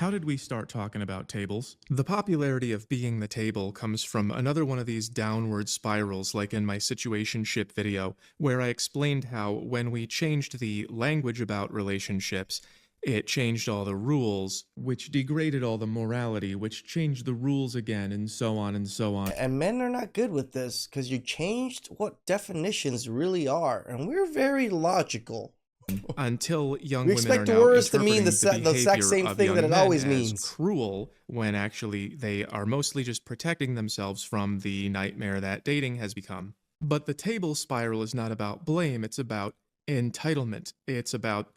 How did we start talking about tables? The popularity of being the table comes from another one of these downward spirals, like in my situationship video, where I explained how when we changed the language about relationships, it changed all the rules, which degraded all the morality, which changed the rules again, and so on and so on. And men are not good with this because you changed what definitions really are, and we're very logical. Until young We women are expect now words to mean interpreting the exact behavior same of thing young that it men always as means. cruel, when actually they are mostly just protecting themselves from the nightmare that dating has become. But the table spiral is not about blame, it's about entitlement. It's about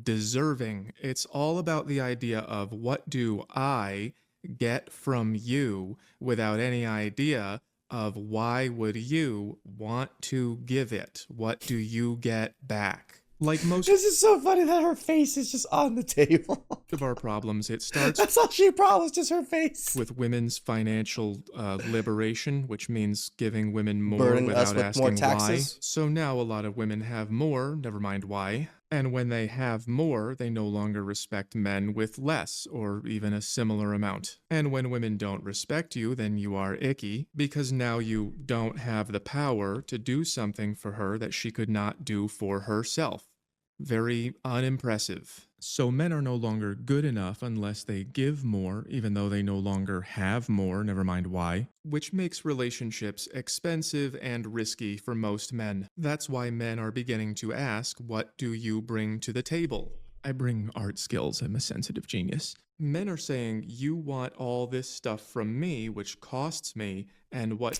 deserving. It's all about the idea of what do I get from you without any idea of why would you want to give it? What do you get back? Like most This is so funny that her face is just on the table. of our problems, it starts That's all she promised, is her face. with women's financial liberation, which means giving women more Burden us without with more asking why. taxes. So now a lot of women have more, never mind why. And when they have more, they no longer respect men with less, or even a similar amount. And when women don't respect you, then you are icky, because now you don't have the power to do something for her that she could not do for herself. Very unimpressive. So men are no longer good enough unless they give more, even though they no longer have more, never mind why, which makes relationships expensive and risky for most men. That's why men are beginning to ask, what do you bring to the table? I bring art skills, I'm a sensitive genius. Men are saying, you want all this stuff from me, which costs me, and what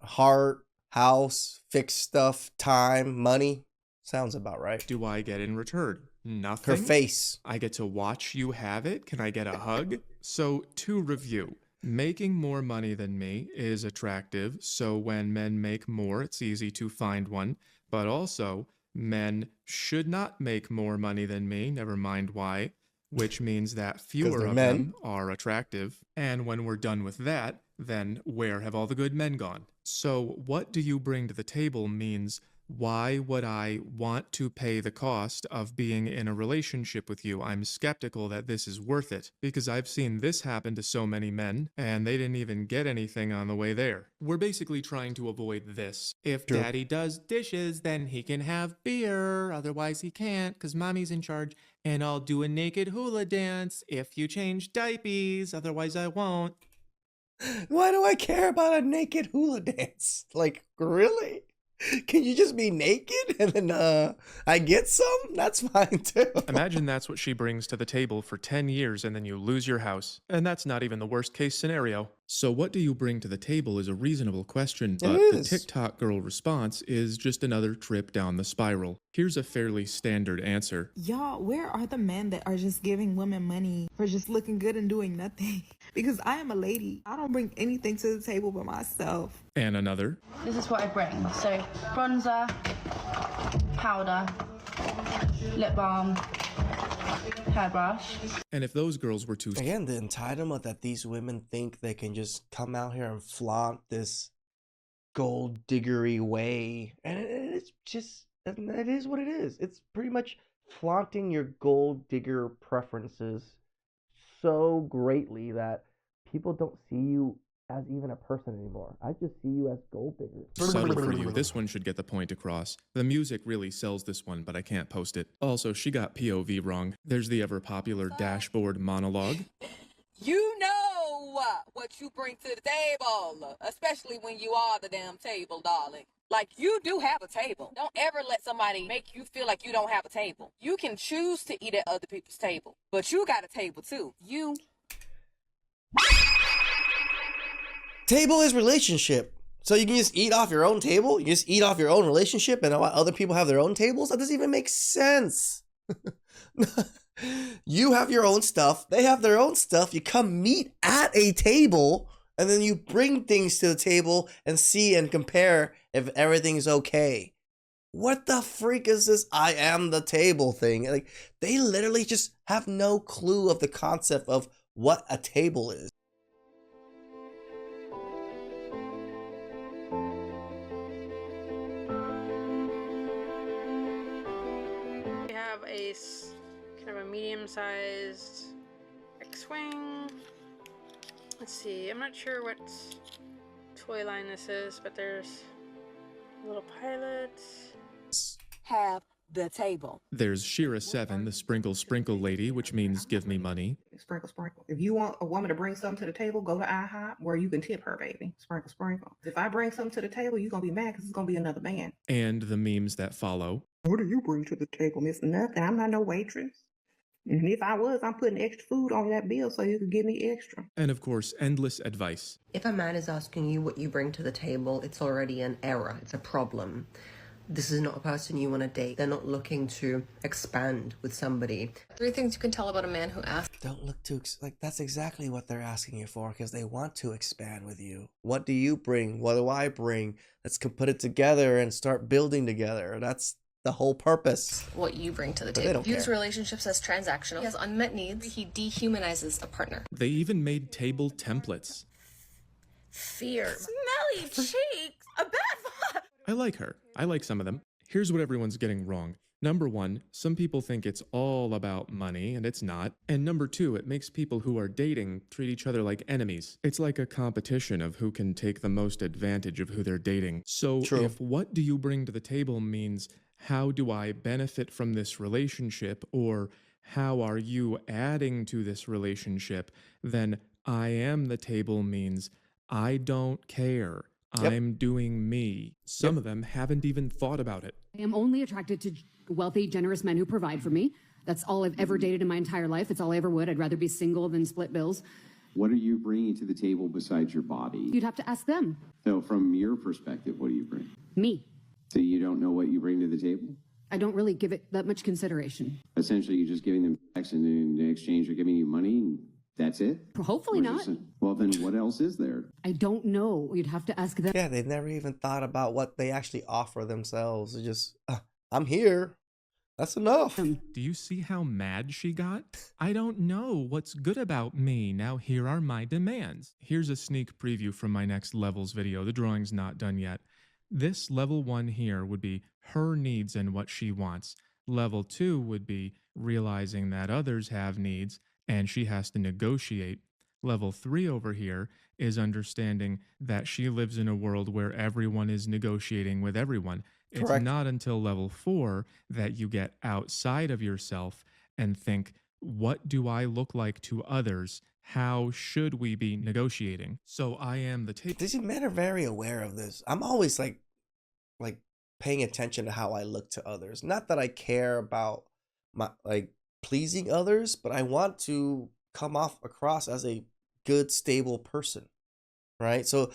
Heart, house, fixed stuff, time, money. Sounds about right. do I get in return? Nothing. Her face. I get to watch you have it. Can I get a hug? So, to review, making more money than me is attractive. So, when men make more, it's easy to find one. But also, men should not make more money than me, never mind why, which means that fewer they're of men. them are attractive. And when we're done with that, then where have all the good men gone? So, what do you bring to the table means why would I want to pay the cost of being in a relationship with you? I'm skeptical that this is worth it, because I've seen this happen to so many men, and they didn't even get anything on the way there. We're basically trying to avoid this. If True. daddy does dishes, then he can have beer, otherwise he can't, because mommy's in charge, and I'll do a naked hula dance if you change diapers, otherwise I won't. Why do I care about a naked hula dance? Like, really? Can you just be naked and then I get some? That's fine too. Imagine that's what she brings to the table for 10 years and then you lose your house. And that's not even the worst case scenario. So what do you bring to the table is a reasonable question, but the is. TikTok girl response is just another trip down the spiral. Here's a fairly standard answer. Y'all, where are the men that are just giving women money for just looking good and doing nothing? Because I am a lady. I don't bring anything to the table but myself. And another. This is what I bring. So bronzer, powder, lip balm, hairbrush. And if those girls were too Again, the entitlement that these women think they can just come out here and flaunt this gold diggery way. And it's just, it is what it is. It's pretty much flaunting your gold digger preferences so greatly that people don't see you as even a person anymore. I just see you as gold digger. subtle for you, this one should get the point across. The music really sells this one, but I can't post it. Also, she got POV wrong. There's the ever popular dashboard monologue. You know what you bring to the table, especially when you are the damn table, darling. Like, you do have a table. Don't ever let somebody make you feel like you don't have a table. You can choose to eat at other people's table, but you got a table too. You. Table is relationship. So you can just eat off your own table? You just eat off your own relationship and other people have their own tables? That doesn't even make sense. You have your own stuff. They have their own stuff. You come meet at a table and then you bring things to the table and see and compare if everything's okay. What the freak is this I am the table thing? Like, they literally just have no clue of the concept of what a table is. We have a kind of a medium-sized like swing. Let's see, I'm not sure what toy line this is, but there's little pilots. Have the table. There's Shira 7, the sprinkle sprinkle lady, which means give me money. Sprinkle, sprinkle. If you want a woman to bring something to the table, go to IHOP where you can tip her, baby. Sprinkle, sprinkle. If I bring something to the table, you're going to be mad because it's going to be another man. And the memes that follow. What do you bring to the table, Miss Nothing? I'm not no waitress. And if I was, I'm putting extra food on that bill so you could give me extra. And of course, endless advice. If a man is asking you what you bring to the table, it's already an error. It's a problem. This is not a person you want to date. They're not looking to expand with somebody. 3 things you can tell about a man who asks. Don't look too like that's exactly what they're asking you for, because they want to expand with you. What do you bring? What do I bring? Let's put it together and start building together. That's the whole purpose. What you bring to the But they table. don't Views care. relationships as transactional. He has unmet needs. He dehumanizes a partner. They even made table templates. Fear. Smelly cheeks. A bad vibe. I like her. I like some of them. Here's what everyone's getting wrong. Number 1, some people think it's all about money, and it's not. And number 2, it makes people who are dating treat each other like enemies. It's like a competition of who can take the most advantage of who they're dating. So True. if what do you bring to the table means how do I benefit from this relationship, or how are you adding to this relationship, then I am the table means I don't care. Yep. I'm doing me. Some of them haven't even thought about it. I am only attracted to wealthy, generous men who provide for me. That's all I've ever dated in my entire life. It's all I ever would. I'd rather be single than split bills. What are you bringing to the table besides your body? You'd have to ask them. So from your perspective, what do you bring? Me. So you don't know what you bring to the table? I don't really give it that much consideration. Essentially, you're just giving them sex, and in exchange, they're giving you money, and that's it? Hopefully Or not. just- well, then what else is there? I don't know. You'd have to ask them. Yeah, they never even thought about what they actually offer themselves. It's just, I'm here. That's enough. Do you see how mad she got? I don't know what's good about me. Now here are my demands. Here's a sneak preview from my next levels video. The drawing's not done yet. This level 1 here would be her needs and what she wants. Level 2 would be realizing that others have needs and she has to negotiate. Level 3 over here is understanding that she lives in a world where everyone is negotiating with everyone. It's Correct. not until level 4 that you get outside of yourself and think, what do I look like to others? How should we be negotiating? So I am the table. These men are very aware of this. I'm always like paying attention to how I look to others. Not that I care about my pleasing others, but I want to come off across as a good, stable person, right? So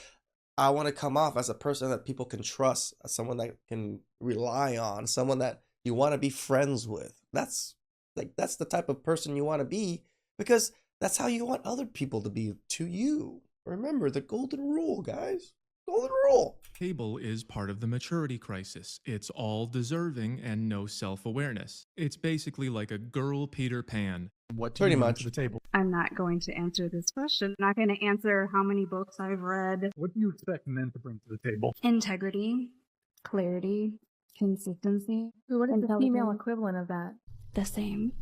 I want to come off as a person that people can trust, as someone that can rely on, someone that you want to be friends with. That's the type of person you want to be, because that's how you want other people to be to you. Remember the golden rule, guys. Golden rule. Table is part of the maturity crisis. It's all deserving and no self-awareness. It's basically like a girl Peter Pan. What do Pretty you bring much. to the table? I'm not going to answer this question. I'm not going to answer how many books I've read. What do you expect men to bring to the table? Integrity, clarity, consistency. What is the female intelligence. equivalent of that? The same.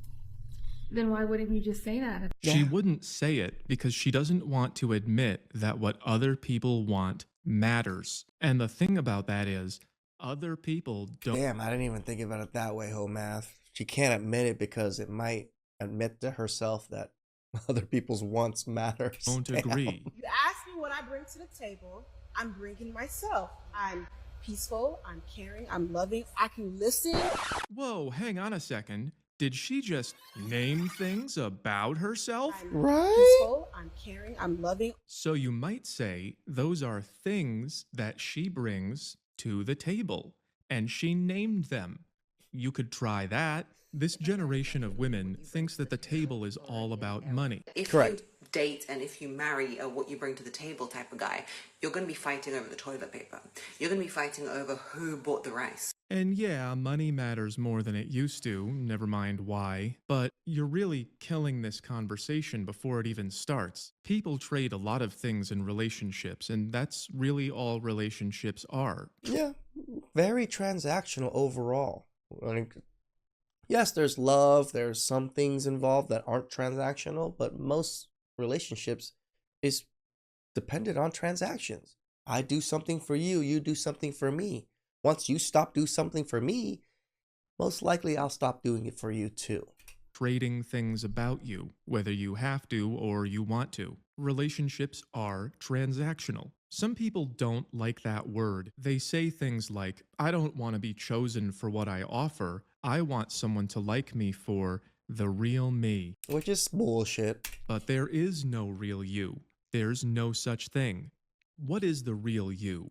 Then why wouldn't you just say that? She wouldn't say it because she doesn't want to admit that what other people want matters. And the thing about that is, other people don't. Damn, I didn't even think about it that way, Math. She can't admit it because it might admit to herself that other people's wants matters. Don't agree. You ask me what I bring to the table, I'm bringing myself. I'm peaceful, I'm caring, I'm loving, I can listen. Whoa, hang on a second. Did she just name things about herself? Right? Peaceful, I'm caring, I'm loving. So you might say those are things that she brings to the table, and she named them. You could try that. This generation of women thinks that the table is all about money. If Correct. you date and if you marry a what you bring to the table type of guy, you're going to be fighting over the toilet paper. You're going to be fighting over who bought the rice. And yeah, money matters more than it used to, never mind why, but you're really killing this conversation before it even starts. People trade a lot of things in relationships, and that's really all relationships are. Yeah, very transactional overall. Yes, there's love, there's some things involved that aren't transactional, but most relationships is dependent on transactions. I do something for you, you do something for me. Once you stop doing something for me, most likely I'll stop doing it for you too. Trading things about you, whether you have to or you want to. Relationships are transactional. Some people don't like that word. They say things like, I don't want to be chosen for what I offer. I want someone to like me for the real me. Which is bullshit. But there is no real you. There's no such thing. What is the real you?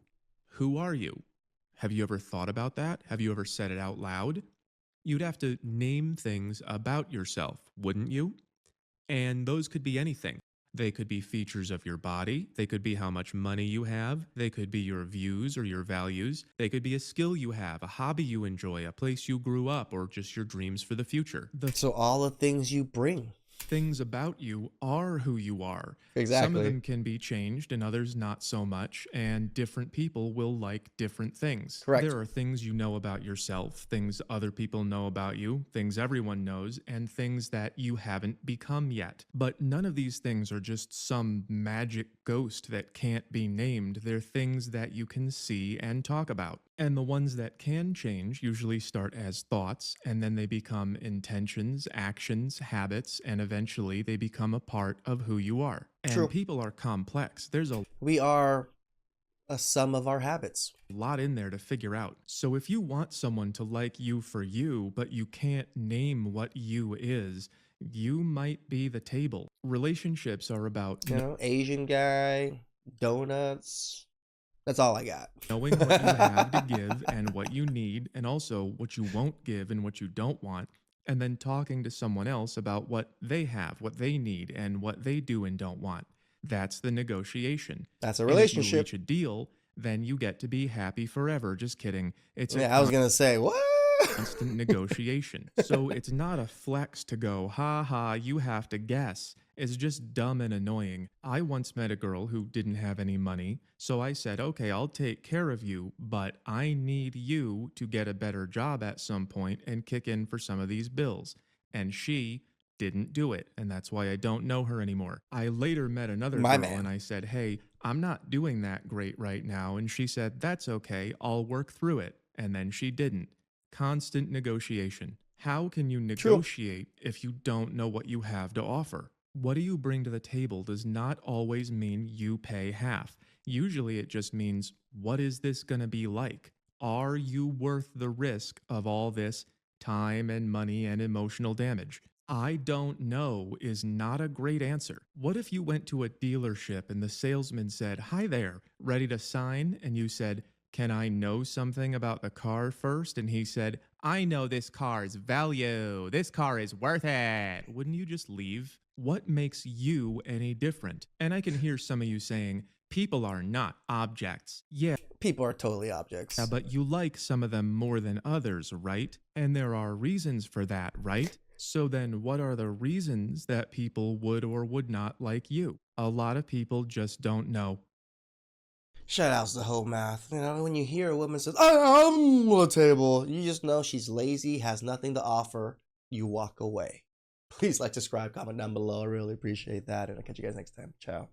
Who are you? Have you ever thought about that? Have you ever said it out loud? You'd have to name things about yourself, wouldn't you? And those could be anything. They could be features of your body. They could be how much money you have. They could be your views or your values. They could be a skill you have, a hobby you enjoy, a place you grew up, or just your dreams for the future. So all the things you bring. Things about you are who you are. Exactly. Some of them can be changed and others not so much, and different people will like different things. Correct. There are things you know about yourself, things other people know about you, things everyone knows, and things that you haven't become yet. But none of these things are just some magic ghost that can't be named. They're things that you can see and talk about. And the ones that can change usually start as thoughts, and then they become intentions, actions, habits, and eventually they become a part of who you are. And True. people are complex. There's a We are a sum of our habits. lot in there to figure out. So if you want someone to like you for you, but you can't name what you is, you might be the table. Relationships are about Asian guy, donuts. That's all I got. knowing what you have to give and what you need, and also what you won't give and what you don't want, and then talking to someone else about what they have, what they need, and what they do and don't want. That's the negotiation. That's a And if you relationship. reach a deal, then you get to be happy forever. Just kidding. It's Yeah, I was gonna say, what? constant negotiation. So it's not a flex to go, ha ha, you have to guess. It's just dumb and annoying. I once met a girl who didn't have any money, so I said, okay, I'll take care of you, but I need you to get a better job at some point and kick in for some of these bills. And she didn't do it, and that's why I don't know her anymore. I later met another My girl man. and I said, hey, I'm not doing that great right now, and she said, that's okay, I'll work through it. And then she didn't. Constant negotiation. How can you negotiate if you don't know what you have to offer? What do you bring to the table does not always mean you pay half. Usually it just means, what is this going to be like? Are you worth the risk of all this time and money and emotional damage? I don't know is not a great answer. What if you went to a dealership and the salesman said, hi there, ready to sign? And you said, can I know something about the car first? And he said, I know this car's value. This car is worth it. Wouldn't you just leave? What makes you any different? And I can hear some of you saying, people are not objects. Yeah, People are totally objects. but you like some of them more than others, right? And there are reasons for that, right? So then what are the reasons that people would or would not like you? A lot of people just don't know. Shout outs to Whole Math. You know, when you hear a woman says, I'm on the table, you just know she's lazy, has nothing to offer. You walk away. Please like, subscribe, comment down below. I really appreciate that. And I'll catch you guys next time. Ciao.